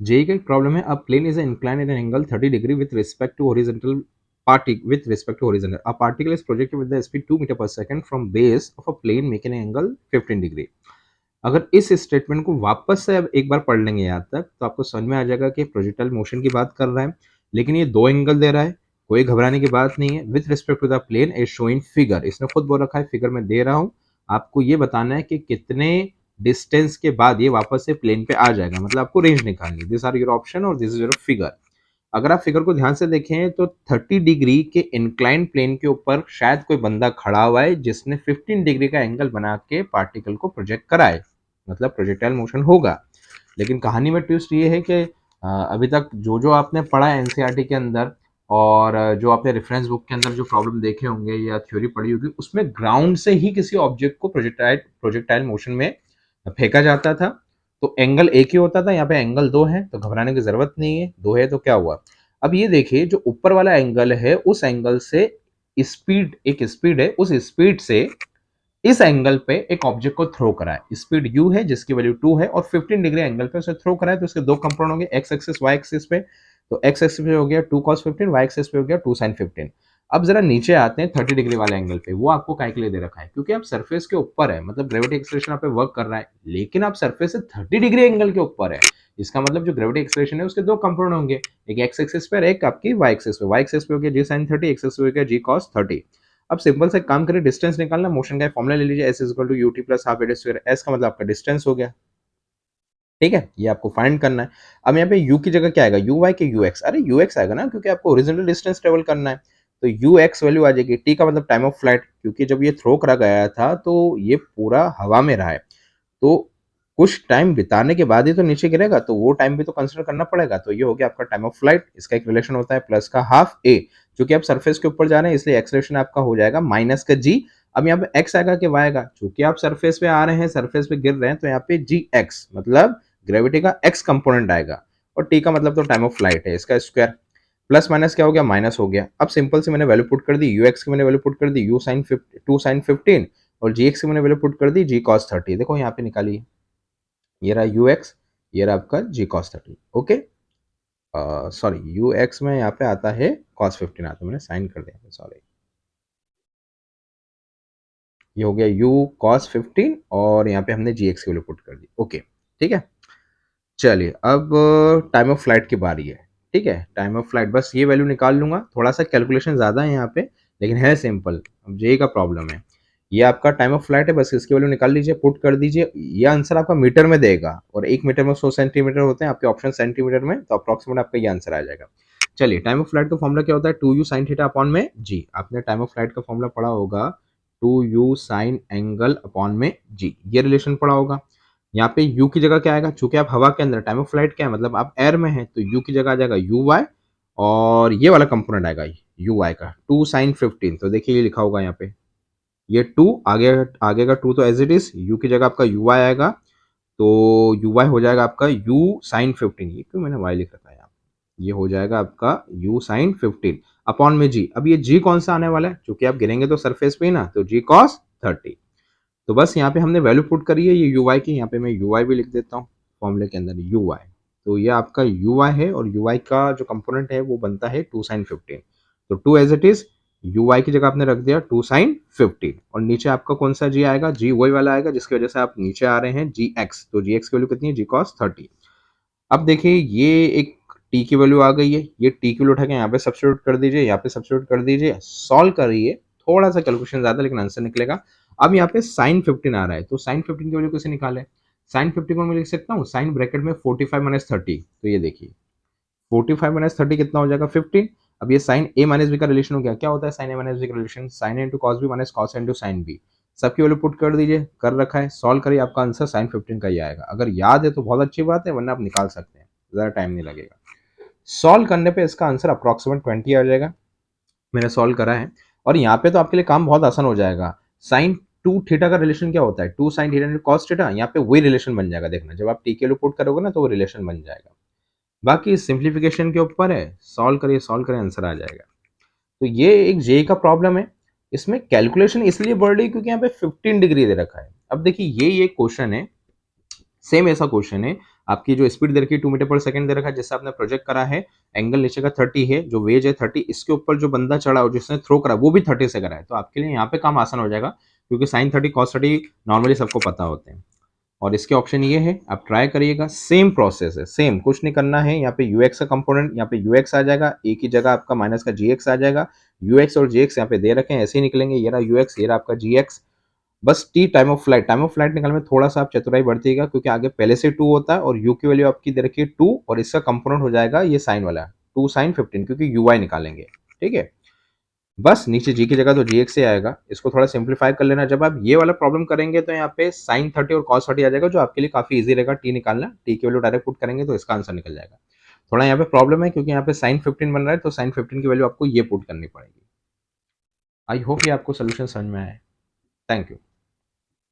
JEE का एक problem है, a plane is incline at an angle 30 degree with respect to horizontal a particle is projected with the speed 2 metre per second from base of a plane making an angle 15 degree. अगर इस statement को वापस से अब एक बार पढ़ लेंगे यहाँ तक तो आपको समझ में आ जाएगा कि प्रोजेक्टाइल मोशन की बात कर रहा है, लेकिन ये दो एंगल दे रहा है, कोई घबराने की बात नहीं है। With respect to the plane as showing figure, इसने खुद बोल रखा है फिगर में दे रहा हूँ, आपको ये बताना है कि कितने डिस्टेंस के बाद ये वापस से प्लेन पे आ जाएगा, मतलब आपको रेंज निकालनी। दिस आर योर ऑप्शन और दिस इज योर फिगर। अगर आप फिगर को ध्यान से देखें तो 30 डिग्री के इंक्लाइन प्लेन के ऊपर शायद कोई बंदा खड़ा हुआ है जिसने 15 डिग्री का एंगल बना के पार्टिकल को प्रोजेक्ट करा है, मतलब प्रोजेक्टाइल मोशन होगा। लेकिन कहानी में ट्विस्ट ये है कि अभी तक जो जो आपने पढ़ा है एनसीईआरटी के अंदर और जो आपने रेफरेंस बुक के अंदर जो प्रॉब्लम देखे होंगे या थ्योरी पढ़ी होगी, उसमें ग्राउंड से ही किसी ऑब्जेक्ट को प्रोजेक्टाइल मोशन में फेंका जाता था। तो एंगल एक ही होता था, यहाँ पे एंगल दो है, तो घबराने की जरूरत नहीं है। दो है तो क्या हुआ। अब ये देखिए जो ऊपर वाला एंगल है उस एंगल से स्पीड, एक स्पीड है, उस स्पीड से इस एंगल पे एक ऑब्जेक्ट को थ्रो करा है। स्पीड u है जिसकी वैल्यू 2 है और 15 डिग्री एंगल पे उसे थ्रो करा है। तो उसके दो कंपोनेंट होंगे, एक्स एक्सिस वाई एक्सिस पे। तो एक्स एक्सिस पे हो गया 2 cos 15, वाई एक्सिस पे हो गया 2 sin 15। अब जरा नीचे आते हैं 30 डिग्री वाले एंगल पे, वो आपको काय के लिए दे रखा है, क्योंकि आप सरफेस के ऊपर है, मतलब ग्रेविटी एक्सेलरेशन आप पे वर्क कर रहा है, लेकिन आप सरफेस से 30 डिग्री एंगल के ऊपर है। इसका मतलब जो ग्रेविटी एक्सेलरेशन है उसके दो कंपोनेंट होंगे, एक एक्स एक्सिस पे और एक आपकी वाई एक्सिस पे। वाई एक्सिस पे हो गया जी sin 30, एक्स एक्सिस पे हो गया जी cos 30। अब सिंपल से काम करें, डिस्टेंस निकालना, मोशन का फॉर्मूला ले लीजिए, S is equal to U T plus half at square. S का मतलब आपका डिस्टेंस हो गया, ठीक है, ये आपको फाइंड करना है। अब यहाँ पे u की जगह क्या आएगा, यू वाई के यू एक्स, अरे यू एक्स आएगा ना, क्योंकि आपको ओरिजिनल डिस्टेंस ट्रेवल करना है। तो यू एक्स वैल्यू आ जाएगी, टी का मतलब टाइम ऑफ फ्लाइट, क्योंकि जब ये थ्रो करा गया था तो ये पूरा हवा में रहा है, तो कुछ टाइम बिताने के बाद ही तो नीचे गिरेगा, तो वो टाइम भी तो कंसिडर करना पड़ेगा। तो ये हो गया आपका टाइम ऑफ फ्लाइट। इसका एक रिलेशन होता है प्लस का हाफ ए, क्योंकि आप सरफेस के ऊपर जा रहे हैं इसलिए एक्सेलरेशन आपका हो जाएगा माइनस का जी। अब यहाँ पे एक्स आएगा कि वाई आएगा, चूंकि आप सरफेस पे आ रहे हैं, सरफेस पे गिर रहे हैं, तो यहाँ पे जी एक्स मतलब ग्रेविटी का एक्स कंपोनेंट आएगा, और टी का मतलब तो टाइम ऑफ फ्लाइट है, इसका स्क्वायर। प्लस माइनस क्या हो गया, माइनस हो गया। अब सिंपल से मैंने वैल्यू पुट कर दी, यू एक्स की मैंने वैल्यू पुट कर दी, यू साइन 2 साइन 15, और जी एक्स की मैंने वैल्यू पुट कर दी जी कॉस 30। देखो यहाँ पे निकालिए, ये रहा यू एक्स, ये रहा आपका g cos 30। Okay, sorry u x में यहाँ पे आता है कॉस 15 आता है, मैंने साइन कर दिया, सॉरी। ये हो गया यू कॉस 15 और यहाँ पे हमने जी एक्स की वैल्यू पुट कर दी। ओके, ठीक है। चलिए अब टाइम ऑफ फ्लाइट की बारी है, ठीक है। टाइम ऑफ फ्लाइट बस ये वैल्यू निकाल लूंगा, थोड़ा सा कैलकुलेशन ज़्यादा है यहाँ पे, लेकिन है सिंपल। अब जे का प्रॉब्लम है, ये आपका टाइम ऑफ फ्लाइट है, बस इसकी वैल्यू निकाल लीजिए, पुट कर दीजिए। ये आंसर आपका मीटर में देगा, और एक मीटर में 100 सेंटीमीटर होते हैं आपके ऑप्शन सेंटीमीटर में, तो अप्रॉक्सीमेट आपका ये आंसर आ जाएगा। चलिए, टाइम ऑफ फ्लाइट का फॉर्मूला क्या होता है, 2u साइन थीटा अपॉन में जी। आपने टाइम ऑफ फ्लाइट का फॉर्मूला पढ़ा होगा, 2u साइन एंगल अपॉन में जी, ये रिलेशन पढ़ा होगा। यहाँ पे u की जगह क्या आएगा, चूंकि आप हवा के अंदर, टाइम ऑफ फ्लाइट क्या है, मतलब आप एयर में हैं, तो u की जगह आ जाएगा यू वाई, और ये वाला कंपोनेंट आएगा यू वाई का 2 साइन 15। तो देखिए ये लिखा होगा यहाँ पे, ये 2 आगे, आगे का 2 तो एज इट इज, u की जगह आपका यू वाई आएगा, तो यू वाई हो जाएगा आपका u साइन 15। ये क्यों मैंने y लिख रखा है यहाँ पे, ये हो जाएगा आपका u साइन 15 अपॉन में g। अब ये g कौन सा आने वाला है, क्योंकि आप गिरेंगे तो सरफेस पे ही ना, तो g cos 30। तो बस यहाँ पे हमने वैल्यू पुट करी है ये यू वाई की, यहाँ पे मैं यू वाई भी लिख देता हूँ फॉर्मूले के अंदर, यू वाई। तो ये आपका यू वाई है, और यू वाई का जो कंपोनेंट है वो बनता है 2 साइन 15। तो 2 as it is, U Y की जगह आपने रख दिया 2 साइन 15, और नीचे आपका कौन सा जी आएगा, जी वही वाला आएगा जिसकी वजह से आप नीचे आ रहे हैं, जी एक्स। तो जी एक्स की वैल्यू कितनी है, जी कॉस 30। अब देखिए ये एक टी की वैल्यू आ गई है, ये टी की वैल्यू उठा के यहाँ पे सब्स्टिट्यूट कर दीजिए, यहाँ पे सब्स्टिट्यूट कर दीजिए, सॉल्व करिए, थोड़ा सा कैलकुलेशन ज्यादा लेकिन आंसर निकलेगा। अब यहाँ पे साइन 15 आ रहा है, तो साइन 15 की वैल्यू कैसे निकाले, साइन 15 को मैं लिख सकता हूँ साइन ब्रैकेट में 45 माइनस 30। तो ये देखिए 45 माइनस 30 कितना हो जाएगा, 15। अब ये साइन ए माइनस बी का रिलेशन हो गया, क्या होता है साइन ए माइनस बी का relation, sine a into cos b minus cos a into sine b. सबकी वैल्यू पुट कर दीजिए, कर रखा है, सॉल्व करिए, आपका आंसर साइन 15 का ही आएगा। अगर याद है तो बहुत अच्छी बात है, वरना आप निकाल सकते हैं, ज़्यादा टाइम नहीं लगेगा। सॉल्व करने पे इसका आंसर अप्रॉक्सीमेट 20 आ जाएगा, मैंने सॉल्व करा है। और यहाँ पे तो आपके लिए काम बहुत आसान हो जाएगा। साइन 2 थीटा का रिलेशन क्या होता है, 2 साइन थीटा कॉस थीटा, यहाँ पे वही रिलेशन बन जाएगा, देखना जब आप टी के लिए पुट करोगे ना तो वो रिलेशन बन जाएगा। बाकी सिंप्लीफिकेशन के ऊपर है, सॉल्व करिए आंसर आ जाएगा। तो ये एक जे का प्रॉब्लम है, इसमें कैलकुलेशन इसलिए बढ़ रही है क्योंकि यहाँ पे 15 डिग्री दे रखा है। अब देखिए ये क्वेश्चन है, सेम ऐसा क्वेश्चन है आपकी जो स्पीड दे रखी है 2 मीटर पर सेकंड दे रखा है, जिससे आपने प्रोजेक्ट करा है, एंगल नीचे का 30 है, जो वेज है 30, इसके ऊपर जो बंदा चढ़ा और जिसने थ्रो करा वो भी 30 से करा है, तो आपके लिए यहाँ पे काम आसान हो जाएगा, क्योंकि साइन 30 कॉस 30 नॉर्मली सबको पता होते हैं। और इसके ऑप्शन ये है, आप ट्राई करिएगा, सेम प्रोसेस है, सेम कुछ नहीं करना है। यहाँ पे यूएक्स का कंपोनेंट, यहाँ पे यूएक्स आ जाएगा, एक ही जगह आपका माइनस का जीएक्स आ जाएगा, यूएक्स और जीएक्स यहाँ पे दे रखे हैं, ऐसे ही निकलेंगे, ये रहा यूएक्स, ये रहा आपका जीएक्स। बस T time of flight, time of flight निकालने में थोड़ा सा आप चतुराई बरतिएगा, क्योंकि आगे पहले से 2 होता है और यू की वैल्यू आपकी दे रखी है 2, और इसका कंपोनेंट हो जाएगा ये साइन वाला 2 साइन 15, क्योंकि यूआई निकालेंगे। ठीक है, बस नीचे जी की जगह तो जी एक्स से आएगा, इसको थोड़ा सिंप्लीफाई कर लेना। जब आप ये वाला प्रॉब्लम करेंगे तो यहाँ पे साइन 30 और कॉस 30 आ जाएगा, जो आपके लिए काफी इजी रहेगा टी निकालना। टी की वैल्यू डायरेक्ट पुट करेंगे तो इसका आंसर निकल जाएगा। थोड़ा यहाँ पे प्रॉब्लम है, क्योंकि यहाँ पे साइन 15 बन रहा है, तो साइन 15 की वैल्यू आपको ये पुट करनी पड़ेगी। आई होप ये आपको सोल्यूशन समझ में आए। Thank you.